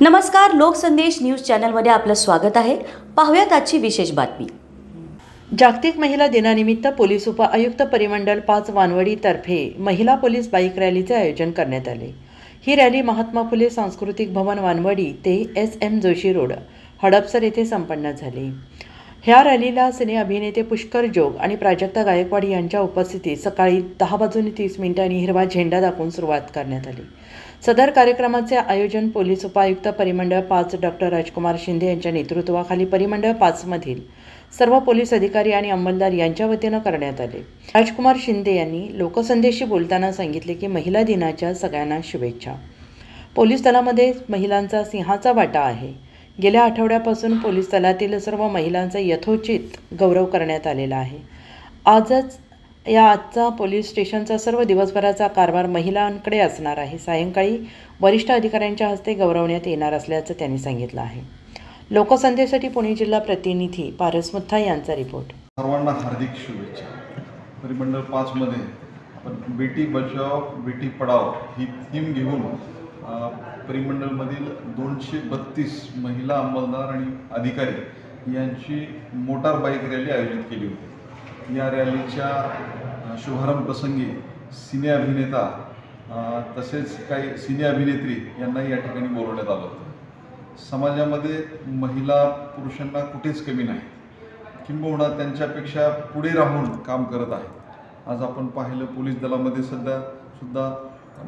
नमस्कार, लोकसंदेश न्यूज चॅनलमध्ये आपलं स्वागत आहे। पाहूयात आजची विशेष बातमी। जागतिक महिला दिनानिमित्त पोलीस उपआयुक्त परिमंडल 5 वानवडीतर्फे महिला पोलीस बाईक रॅलीचे आयोजन करण्यात आले। ही रॅली महात्मा फुले सांस्कृतिक भवन वानवडी ते SM जोशी रोड हडपसर येथे संपन्न झाली। ह्या रॅलीला सिने अभिनेते पुष्कर जोग आणि प्राजक्ता गायकवाड यांच्या उपस्थितीत सकाळी 10:30 हिरवा झेंडा दाखवून सुरुवात करण्यात आली। सदर कार्यक्रमाचे आयोजन पोलीस उपायुक्त परिमंडळ 5 डॉक्टर राजकुमार शिंदे यांच्या नेतृत्वाखाली परिमंडळ 5 मधील सर्व पोलीस अधिकारी आणि अंमलदार यांच्या वतीने करण्यात आले। राजकुमार शिंदे यांनी लोकसंदेशशी बोलताना सांगितले की महिला दिनाच्या सगळ्यांना शुभेच्छा। पोलीस दलामध्ये महिलांचा सिंहाचा वाटा आहे। गेल्या आठवड्यापासून पोलीस दलातील सर्व महिलांचा यथोचित गौरव करण्यात आलेला आहे। आजचा पोलीस स्टेशनचा सर्व दिवसभराचा कारभार महिलांकडे असणार आहे। सायंकाळी वरिष्ठ अधिकाऱ्यांच्या हस्ते गौरवण्यात येणार असल्याचं त्यांनी सांगितलं आहे। लोकसंदेशसाठी पुणे जिल्हा प्रतिनिधी पारस मुथा यांचा रिपोर्ट। सर्वांना हार्दिक शुभेच्छा। परिमंडळ 5 मध्ये आपण बेटी बचाओ बेटी पढाओ ही थीम घेऊन परिमंडळमधील 232 महिला अंमलदार आणि अधिकारी यांची मोटार बाईक रॅली आयोजित केली होती। या रॅलीच्या शुभारंभ प्रसंगी सिने अभिनेता तसेच काही सिने अभिनेत्री यांनाही या ठिकाणी बोलवण्यात आलं होतं। समाजामध्ये महिला पुरुषांना कुठेच कमी नाही, किंबहुना त्यांच्यापेक्षा पुढे राहून काम करत आहेत। आज आपण पाहिलं पोलीस दलामध्ये सुद्धा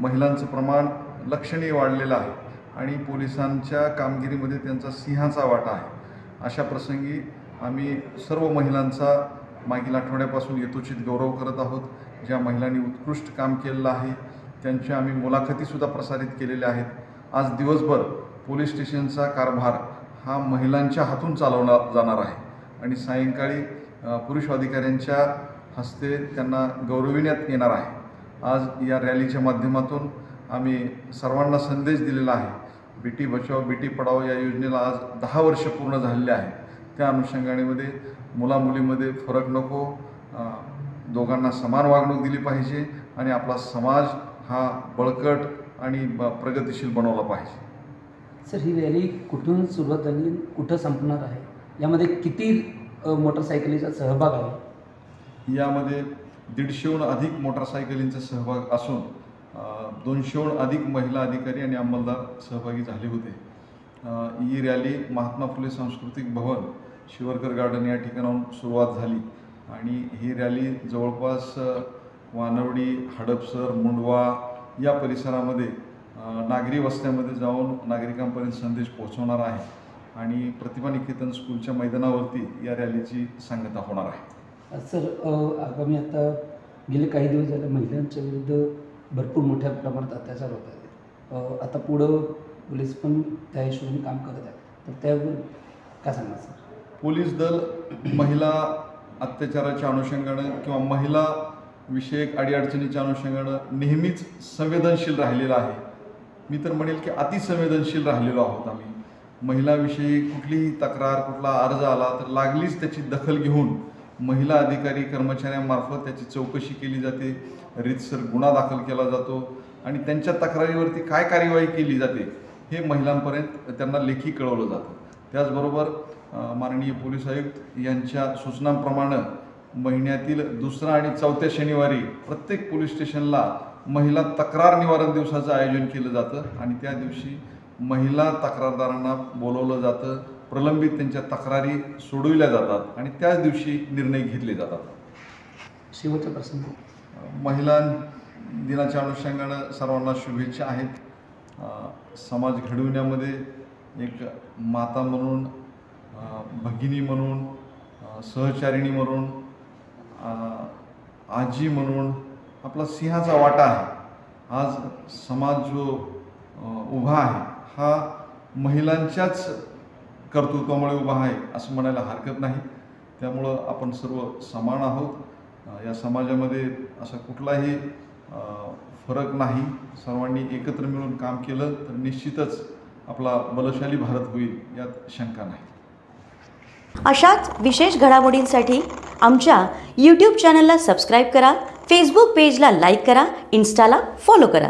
महिलांचं प्रमाण लक्षणीय वाढलेलं आहे आणि पोलिसांच्या कामगिरीमध्ये त्यांचा सिंहाचा वाटा आहे। अशा प्रसंगी आम्ही सर्व महिलांचा मागील आठवड्यापासून यथोचित गौरव करत आहोत। ज्या महिलांनी उत्कृष्ट काम केलेलं आहे त्यांच्या आम्ही मुलाखतीसुद्धा प्रसारित केलेल्या आहेत। आज दिवसभर पोलीस स्टेशनचा कारभार हा महिलांच्या हातून चालवला जाणार आहे आणि सायंकाळी पुरुष अधिकाऱ्यांच्या हस्ते त्यांना गौरविण्यात येणार आहे। आज या रॅलीच्या माध्यमातून आम्ही सर्वांना संदेश दिलेला आहे। बेटी बचाओ बेटी पढाओ या योजनेला आज 10 वर्ष पूर्ण झालेले आहे। त्या अनुषंगानेमध्ये मुलामुलीमध्ये फरक नको, दोघांना समान वागणूक दिली पाहिजे आणि आपला समाज हा बळकट आणि प्रगतिशील बनवला पाहिजे। सर, ही रॅली कुठून सुरुवात झाली, कुठं संपणार आहे, यामध्ये किती मोटरसायकलीचा सहभाग आहे? यामध्ये 150हून अधिक मोटरसायकलींचा सहभाग असून 200हून अधिक महिला अधिकारी आणि अंमलदार सहभागी झाले होते। ही रॅली महात्मा फुले सांस्कृतिक भवन शिवरकर गार्डन या ठिकाणाहून सुरुवात झाली आणि ही रॅली जवळपास वानवडी, हडपसर, मुंडवा या परिसरामध्ये नागरी वस्त्यामध्ये जाऊन नागरिकांपर्यंत संदेश पोहोचवणार आहे आणि प्रतिभा निकेतन स्कूलच्या मैदानावरती या रॅलीची सांगता होणार आहे। सर, आगामी आता गेले काही दिवस झाले महिलांच्या विरुद्ध भरपूर मोठ्या प्रमाणात अत्याचार होत आहेत। आता पुढं पोलीस पण त्या हिशोबाने काम करत आहेत, तर त्यावर काय सांगणार सर? पोलीस दल महिला अत्याचाराच्या अनुषंगानं किंवा महिला विषयक अडीअडचणीच्या अनुषंगानं नेहमीच संवेदनशील राहिलेला आहे। मी तर म्हणेल की अतिसंवेदनशील राहिलेलो आहोत आम्ही। महिलाविषयी कुठलीही तक्रार, कुठला अर्ज आला तर लागलीच त्याची दखल घेऊन महिला अधिकारी कर्मचाऱ्यांमार्फत त्याची चौकशी केली जाते, रीतसर गुन्हा दाखल केला जातो आणि त्यांच्या तक्रारीवरती काय कार्यवाही केली जाते हे महिलांपर्यंत त्यांना लेखी कळवलं जातं। त्याचबरोबर माननीय पोलीस आयुक्त यांच्या सूचनांप्रमाणे महिन्यातील 2रा आणि 4थ्या शनिवारी प्रत्येक पोलीस स्टेशनला महिला तक्रार निवारण दिवसाचं आयोजन केलं जातं आणि त्या दिवशी महिला तक्रारदारांना बोलवलं जातं, प्रलंबित त्यांच्या तक्रारी सोडविल्या जातात आणि त्याच दिवशी निर्णय घेतले जातात। शेवटचा प्रश्न, महिला दिनाच्या अनुषंगानं सर्वांना शुभेच्छा आहेत। समाज घडविण्यामध्ये एक माता म्हणून, भगिनी म्हणून, सहचारिणी म्हणून, आजी म्हणून आपला सिंहाचा वाटा आहे। आज समाज जो उभा आहे हा महिलांच्याच कर्तृत्वामुळे उभा आहे असं म्हणायला हरकत नाही। त्यामुळं आपण सर्व समान आहोत। या समाजामध्ये असा कुठलाही फरक नाही। सर्वांनी एकत्र मिळून काम केलं तर निश्चितच आपला बलशाली भारत होईल, यात शंका नाही। अशाच विशेष घडामोडींसाठी आमच्या YouTube चॅनलला सबस्क्राईब करा, Facebook पेजला लाईक करा, Instaला फॉलो करा।